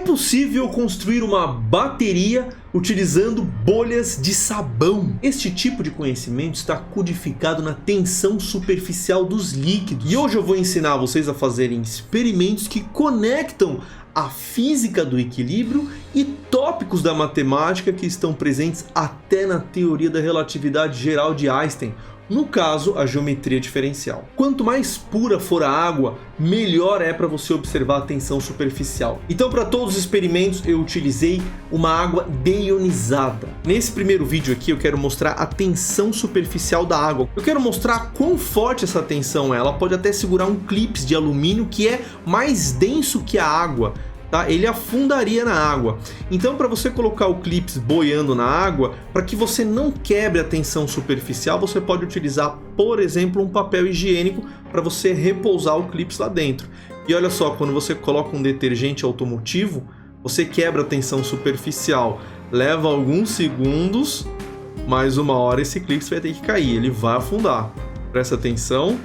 possível construir uma bateria utilizando bolhas de sabão. Este tipo de conhecimento está codificado na tensão superficial dos líquidos. E hoje eu vou ensinar vocês a fazerem experimentos que conectam a física do equilíbrio e tópicos da matemática que estão presentes até na teoria da relatividade geral de Einstein, no caso, a geometria diferencial. Quanto mais pura for a água, melhor é para você observar a tensão superficial. Então, para todos os experimentos, eu utilizei uma água deionizada. Nesse primeiro vídeo aqui, eu quero mostrar a tensão superficial da água. Eu quero mostrar quão forte essa tensão é. Ela pode até segurar um clipe de alumínio que é mais denso que a água. Tá? Ele afundaria na água. Então, para você colocar o clips boiando na água, para que você não quebre a tensão superficial, você pode utilizar, por exemplo, um papel higiênico para você repousar o clips lá dentro. E olha só, quando você coloca um detergente automotivo, você quebra a tensão superficial. Leva alguns segundos, mas uma hora esse clips vai ter que cair, ele vai afundar. Presta atenção.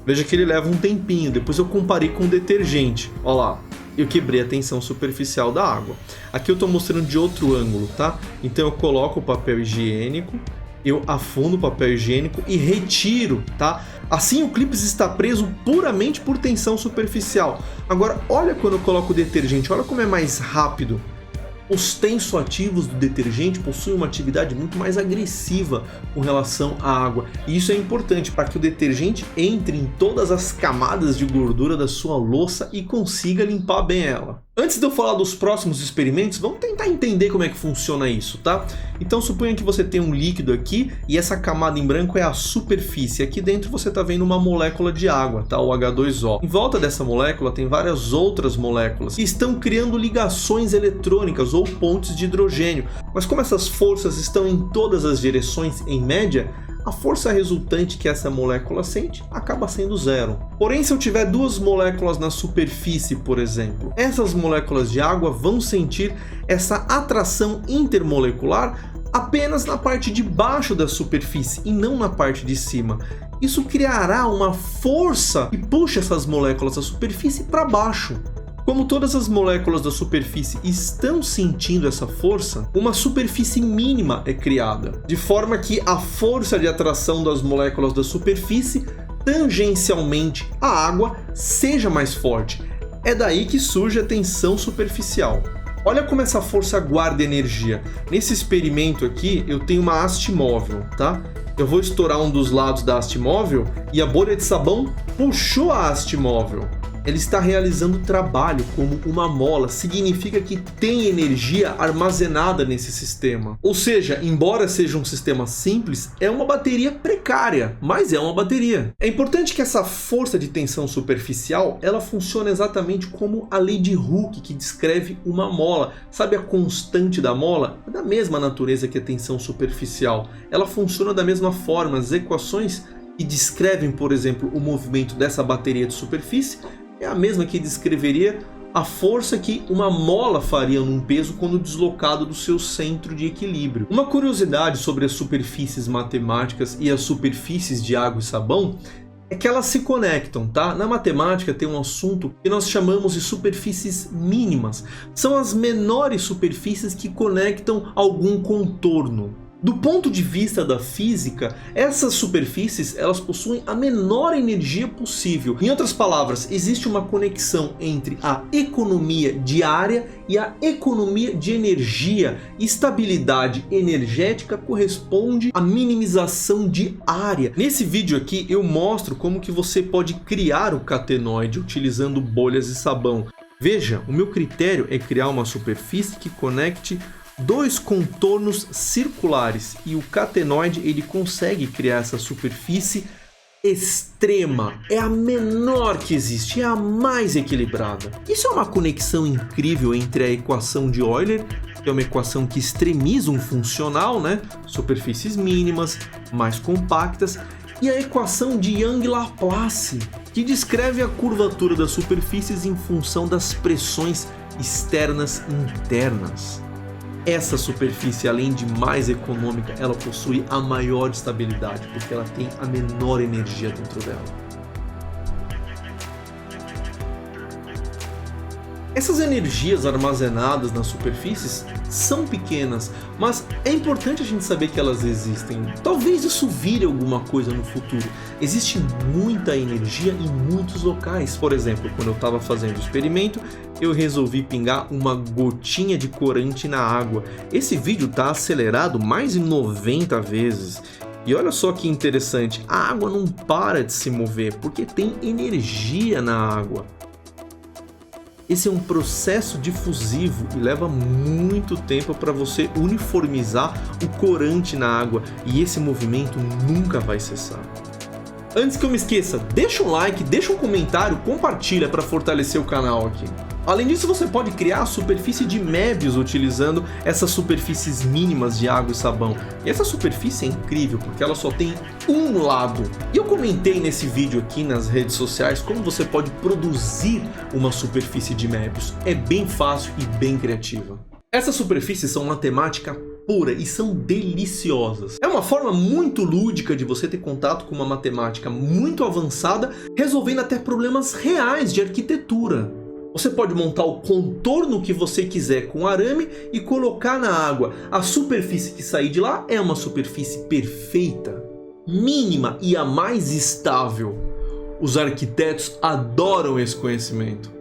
Veja que ele leva um tempinho, depois eu comparei com o detergente. Olha lá, eu quebrei a tensão superficial da água. Aqui eu estou mostrando de outro ângulo, tá? Então eu coloco o papel higiênico, eu afundo o papel higiênico e retiro, tá? Assim o clips está preso puramente por tensão superficial. Agora, olha quando eu coloco o detergente, olha como é mais rápido. Os tensoativos do detergente possuem uma atividade muito mais agressiva com relação à água. E isso é importante para que o detergente entre em todas as camadas de gordura da sua louça e consiga limpar bem ela. Antes de eu falar dos próximos experimentos, vamos tentar entender como é que funciona isso, tá? Então suponha que você tem um líquido aqui e essa camada em branco é a superfície. Aqui dentro você está vendo uma molécula de água, tá? O H2O. Em volta dessa molécula tem várias outras moléculas que estão criando ligações eletrônicas ou pontes de hidrogênio. Mas como essas forças estão em todas as direções em média, a força resultante que essa molécula sente acaba sendo zero. Porém, se eu tiver duas moléculas na superfície, por exemplo, essas moléculas de água vão sentir essa atração intermolecular apenas na parte de baixo da superfície e não na parte de cima. Isso criará uma força que puxa essas moléculas da superfície para baixo. Como todas as moléculas da superfície estão sentindo essa força, uma superfície mínima é criada, de forma que a força de atração das moléculas da superfície tangencialmente à água seja mais forte. É daí que surge a tensão superficial. Olha como essa força guarda energia. Nesse experimento aqui, eu tenho uma haste móvel, tá? Eu vou estourar um dos lados da haste móvel e a bolha de sabão puxou a haste móvel. Ele está realizando trabalho como uma mola, significa que tem energia armazenada nesse sistema. Ou seja, embora seja um sistema simples, é uma bateria precária, mas é uma bateria. É importante que essa força de tensão superficial, ela funcione exatamente como a lei de Hooke, que descreve uma mola. Sabe a constante da mola? É da mesma natureza que a tensão superficial. Ela funciona da mesma forma. As equações que descrevem, por exemplo, o movimento dessa bateria de superfície é a mesma que descreveria a força que uma mola faria num peso quando deslocado do seu centro de equilíbrio. Uma curiosidade sobre as superfícies matemáticas e as superfícies de água e sabão é que elas se conectam, tá? Na matemática tem um assunto que nós chamamos de superfícies mínimas. São as menores superfícies que conectam algum contorno. Do ponto de vista da física, essas superfícies elas possuem a menor energia possível. Em outras palavras, existe uma conexão entre a economia de área e a economia de energia. Estabilidade energética corresponde à minimização de área. Nesse vídeo aqui eu mostro como que você pode criar o catenoide utilizando bolhas de sabão. Veja, o meu critério é criar uma superfície que conecte dois contornos circulares e o catenoide ele consegue criar essa superfície extrema, é a menor que existe, é a mais equilibrada. Isso é uma conexão incrível entre a equação de Euler, que é uma equação que extremiza um funcional, né? Superfícies mínimas, mais compactas, e a equação de Young-Laplace, que descreve a curvatura das superfícies em função das pressões externas e internas. Essa superfície, além de mais econômica, ela possui a maior estabilidade, porque ela tem a menor energia dentro dela. Essas energias armazenadas nas superfícies são pequenas, mas é importante a gente saber que elas existem. Talvez isso vire alguma coisa no futuro. Existe muita energia em muitos locais. Por exemplo, quando eu estava fazendo o experimento, eu resolvi pingar uma gotinha de corante na água. Esse vídeo está acelerado mais de 90 vezes. E olha só que interessante, a água não para de se mover porque tem energia na água. Esse é um processo difusivo e leva muito tempo para você uniformizar o corante na água, e esse movimento nunca vai cessar. Antes que eu me esqueça, deixa um like, deixa um comentário, compartilha para fortalecer o canal aqui. Além disso, você pode criar a superfície de Möbius utilizando essas superfícies mínimas de água e sabão. E essa superfície é incrível porque ela só tem um lado. E eu comentei nesse vídeo aqui nas redes sociais como você pode produzir uma superfície de Möbius. É bem fácil e bem criativa. Essas superfícies são matemática pura e são deliciosas. É uma forma muito lúdica de você ter contato com uma matemática muito avançada, resolvendo até problemas reais de arquitetura. Você pode montar o contorno que você quiser com arame e colocar na água. A superfície que sair de lá é uma superfície perfeita, mínima e a mais estável. Os arquitetos adoram esse conhecimento.